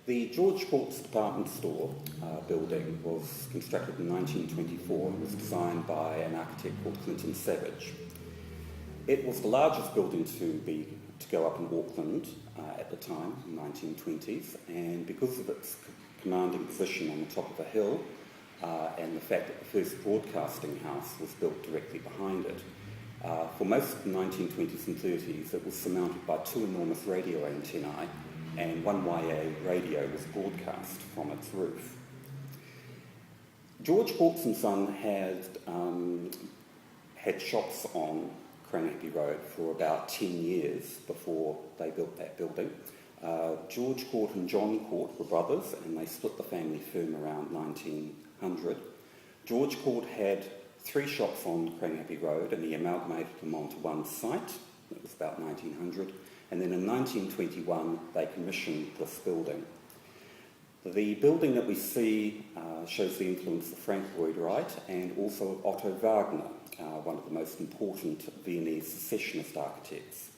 The George Courts department store building was constructed in 1924 and was designed by an architect called Clinton Savage. It was the largest building to go up in Auckland at the time, in the 1920s, and because of its commanding position on the top of a hill and the fact that the first broadcasting house was built directly behind it, for most of the 1920s and 30s it was surmounted by two enormous radio antennae, and one YA radio was broadcast from its roof. George Courts & Son had shops on Karangahape Road for about 10 years before they built that building. George Court and John Court were brothers, and they split the family firm around 1900. George Court had 3 shops on Karangahape Road, and he amalgamated them onto one site. It was about 1900. And then in 1921, they commissioned this building. The building that we see shows the influence of Frank Lloyd Wright and also of Otto Wagner, one of the most important Viennese secessionist architects.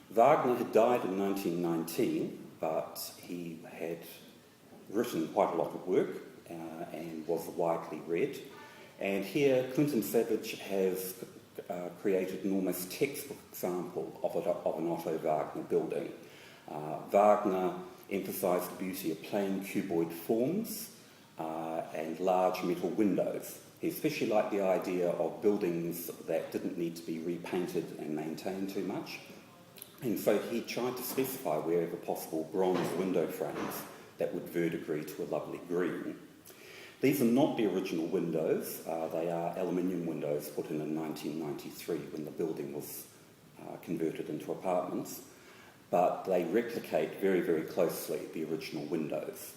Wagner had died in 1919, but he had written quite a lot of work and was widely read. And here, Clinton Savage has created an almost textbook example of an Otto Wagner building. Wagner emphasised the beauty of plain cuboid forms and large metal windows. He especially liked the idea of buildings that didn't need to be repainted and maintained too much. And so he tried to specify, wherever possible, bronze window frames that would verdigris to a lovely green. These are not the original windows. They are aluminium windows put in 1993 when the building was converted into apartments, but they replicate very, very closely the original windows.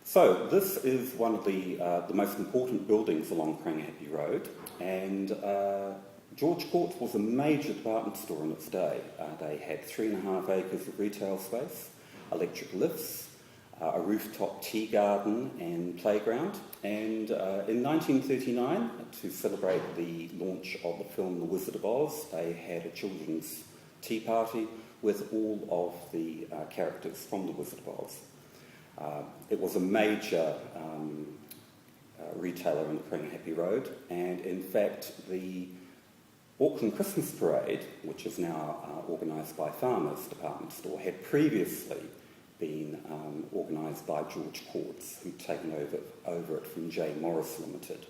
So this is one of the most important buildings along Karangahape Road, and George Courts was a major department store in its day. They had 3.5 acres of retail space, electric lifts, a rooftop tea garden and playground. And in 1939, to celebrate the launch of the film The Wizard of Oz, they had a children's tea party with all of the characters from The Wizard of Oz. It was a major retailer in Karangahape Road, and in fact the Auckland Christmas Parade, which is now organised by Farmers Department Store, had previously been organised by George Courts, who'd taken over it from J. Morris Limited.